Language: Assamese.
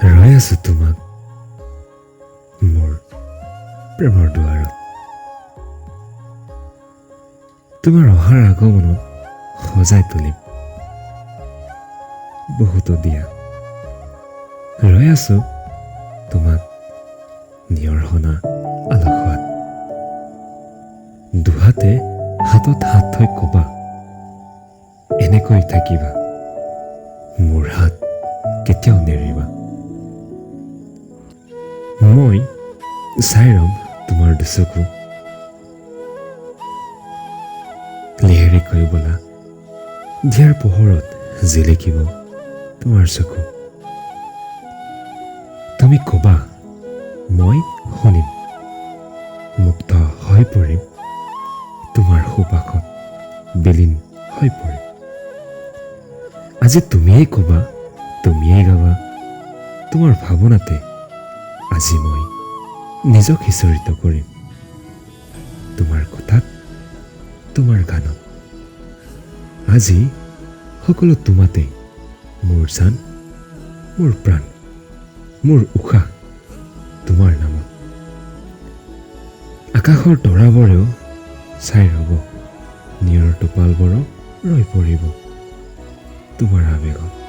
ৰৈ আছো তোমাক মোৰ প্ৰেমৰ দুৱাৰত। তোমাৰ অহাৰ আগমনত সজাই তুলিম বহুতো দিয়া। ৰৈ আছো তোমাক নিয়ৰ সনা আলসুৱাত। দুহাতে হাতত হাত থৈ কবা, এনেকৈ থাকিবা, মোৰ হাত কেতিয়াও নেৰিবা। মই চাই ৰম তোমাৰ দুচকু, লেহেৰিকৈ বোলা দিয়াৰ পোহৰত জিলিকিব তোমাৰ চকু। তুমি কবা, মই শুনিম, মুগ্ধ হৈ পৰিম, তোমাৰ সুবাসত বিলীন হৈ পৰিম। আজি তুমিয়েই কবা, তুমিয়েই গাবা, তোমাৰ ভাৱনাতে আজি মই নিজক সিঁচৰিত কৰিম। তোমাৰ কথাত, তোমাৰ গানত, আজি সকলো তোমাতেই, মোৰ জান, মোৰ প্ৰাণ, মোৰ উশাহ তোমাৰ নামত। আকাশৰ তৰাবোৰেও চাই ৰ'ব, নিয়ৰ টোপালবোৰো ৰৈ পৰিব তোমাৰ আৱেগত।